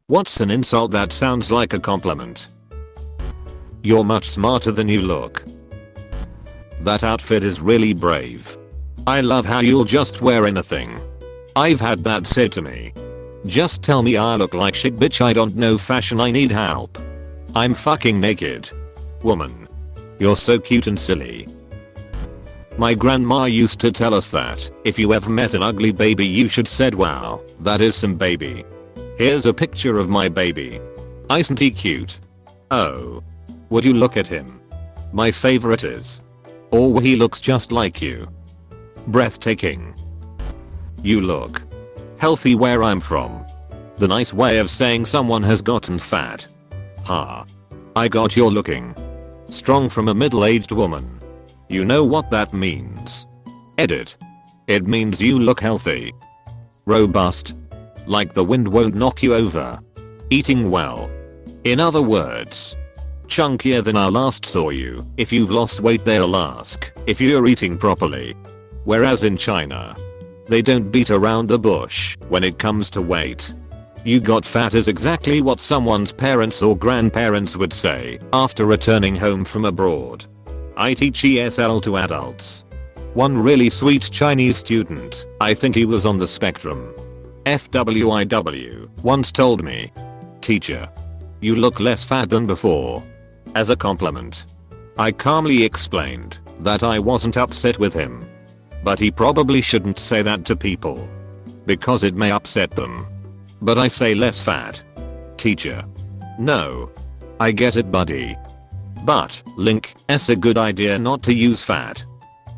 What's an insult that sounds like a compliment? You're much smarter than you look. That outfit is really brave. I love how you'll just wear anything. I've had that said to me. Just tell me I look like shit, bitch. I don't know fashion, I need help. I'm fucking naked. Woman. You're so cute and silly. My grandma used to tell us that if you ever met an ugly baby you should said, wow, that is some baby. Here's a picture of my baby. Isn't he cute? Oh. Would you look at him? My favorite is. Or he looks just like you. Breathtaking. You look healthy where I'm from. The nice way of saying someone has gotten fat. Ha. I got you're looking strong from a middle-aged woman. You know what that means. Edit. It means you look healthy. Robust. Like the wind won't knock you over. Eating well. In other words, chunkier than I last saw you. If you've lost weight they'll ask if you're eating properly. Whereas in China, they don't beat around the bush when it comes to weight. You got fat is exactly what someone's parents or grandparents would say after returning home from abroad. I teach ESL to adults. One really sweet Chinese student, I think he was on the spectrum, FWIW, once told me, "Teacher, you look less fat than before." As a compliment. I calmly explained that I wasn't upset with him. But he probably shouldn't say that to people, because it may upset them. But I say less fat. Teacher. No. I get it, buddy. But, Link, it's a good idea not to use fat.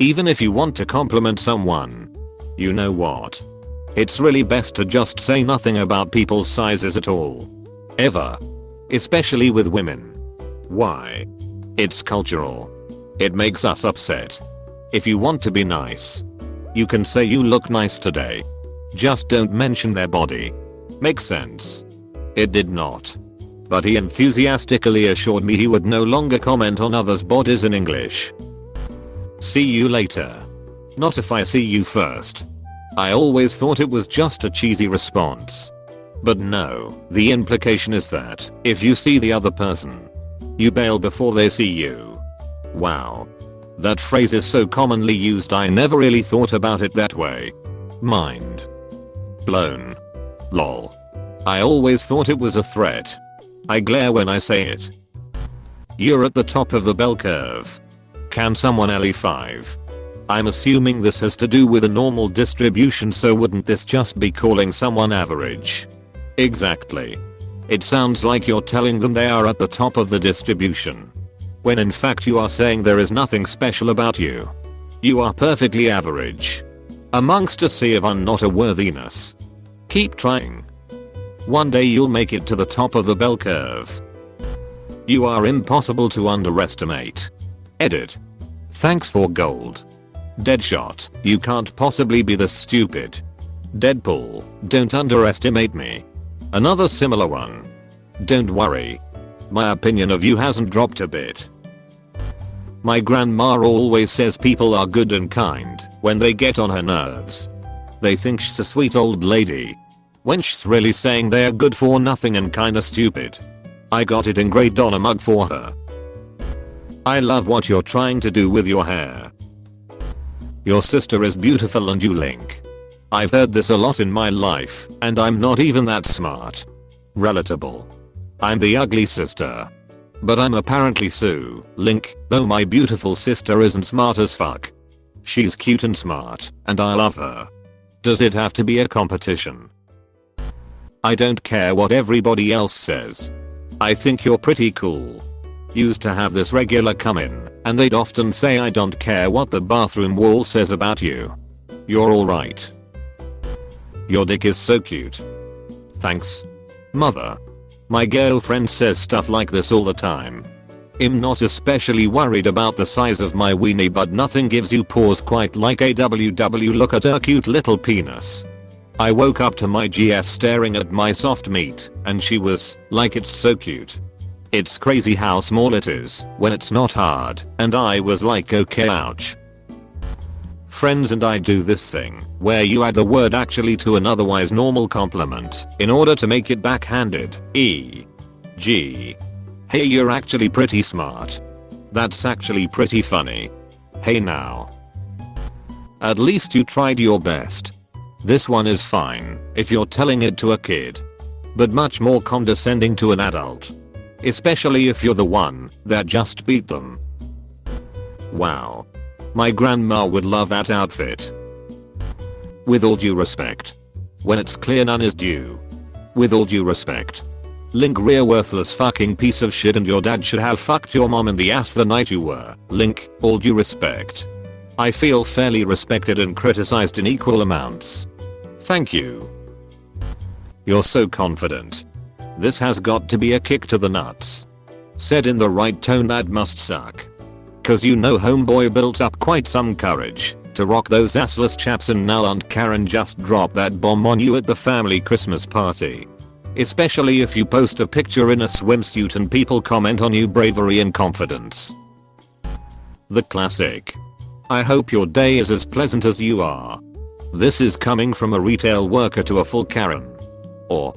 Even if you want to compliment someone. You know what? It's really best to just say nothing about people's sizes at all. Ever. Especially with women. Why? It's cultural. It makes us upset. If you want to be nice, you can say you look nice today. Just don't mention their body. Makes sense? It did not. But he enthusiastically assured me he would no longer comment on others' bodies in English. See you later. Not if I see you first. I always thought it was just a cheesy response. But no, the implication is that if you see the other person, you bail before they see you. Wow. That phrase is so commonly used I never really thought about it that way. Mind blown. Lol. I always thought it was a threat. I glare when I say it. You're at the top of the bell curve. Can someone LE5? I'm assuming this has to do with a normal distribution, so wouldn't this just be calling someone average? Exactly. It sounds like you're telling them they are at the top of the distribution, when in fact you are saying there is nothing special about you. You are perfectly average. Amongst a sea of not a worthiness. Keep trying. One day you'll make it to the top of the bell curve. You are impossible to underestimate. Edit. Thanks for gold. Deadshot, you can't possibly be this stupid. Deadpool, don't underestimate me. Another similar one. Don't worry. My opinion of you hasn't dropped a bit. My grandma always says people are good and kind when they get on her nerves. They think she's a sweet old lady, when she's really saying they're good for nothing and kinda stupid. I got it engraved on a mug for her. I love what you're trying to do with your hair. Your sister is beautiful and you Link. I've heard this a lot in my life, and I'm not even that smart. Relatable. I'm the ugly sister. But I'm apparently Sue, Link, though my beautiful sister isn't smart as fuck. She's cute and smart, and I love her. Does it have to be a competition? I don't care what everybody else says. I think you're pretty cool. Used to have this regular come in, and they'd often say I don't care what the bathroom wall says about you. You're alright. Your dick is so cute. Thanks. Mother. My girlfriend says stuff like this all the time. I'm not especially worried about the size of my weenie, but nothing gives you pause quite like a WW look at her cute little penis. I woke up to my GF staring at my soft meat, and she was like, it's so cute. It's crazy how small it is when it's not hard, and I was like, okay, ouch. friends and I do this thing where you add the word actually to an otherwise normal compliment in order to make it backhanded. E.g. Hey, you're actually pretty smart. That's actually pretty funny. Hey now. At least you tried your best. This one is fine if you're telling it to a kid, but much more condescending to an adult. Especially if you're the one that just beat them. Wow. My grandma would love that outfit. With all due respect. When it's clear none is due. With all due respect. Link, real worthless fucking piece of shit, and your dad should have fucked your mom in the ass the night you were. Link, all due respect. I feel fairly respected and criticized in equal amounts. Thank you. You're so confident. This has got to be a kick to the nuts. Said in the right tone, that must suck. Cause you know homeboy built up quite some courage to rock those assless chaps, and now Aunt Karen just dropped that bomb on you at the family Christmas party. Especially if you post a picture in a swimsuit and people comment on your bravery and confidence. The classic. I hope your day is as pleasant as you are. This is coming from a retail worker to a full Karen. Or,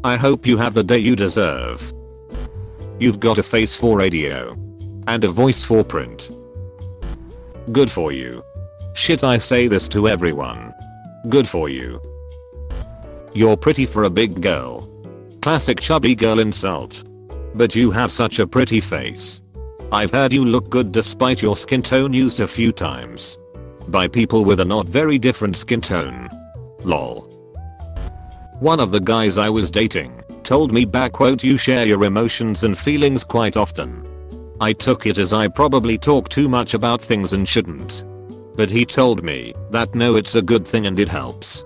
I hope you have the day you deserve. You've got a face for radio. And a voice for print. Good for you. Shit, I say this to everyone. Good for you. You're pretty for a big girl. Classic chubby girl insult. But you have such a pretty face. I've heard you look good despite your skin tone used a few times. By people with a not very different skin tone. Lol. One of the guys I was dating told me you share your emotions and feelings quite often. I took it as I probably talk too much about things and shouldn't. But he told me that no, it's a good thing and it helps.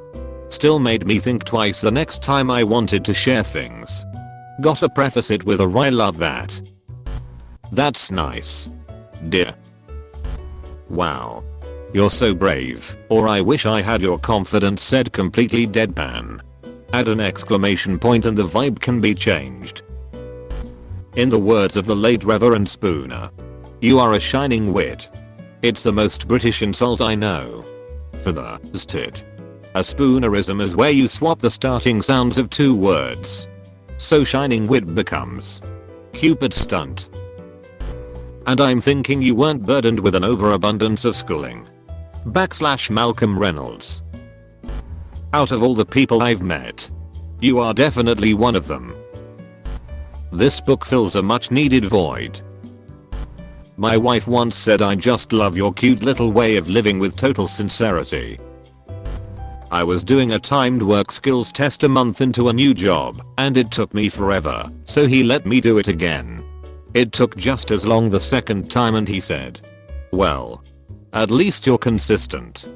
Still made me think twice the next time I wanted to share things. Gotta preface it with I love that. That's nice. Dear. Wow. You're so brave, or I wish I had your confidence, said completely deadpan. Add an exclamation point and the vibe can be changed. In the words of the late Reverend Spooner. You are a shining wit. It's the most British insult I know. For the tit. A spoonerism is where you swap the starting sounds of two words. So shining wit becomes Cupid stunt. And I'm thinking you weren't burdened with an overabundance of schooling. / Malcolm Reynolds. Out of all the people I've met, you are definitely one of them. This book fills a much needed void. My wife once said, I just love your cute little way of living with total sincerity. I was doing a timed work skills test a month into a new job, and it took me forever, so he let me do it again. It took just as long the second time and he said, well, at least you're consistent.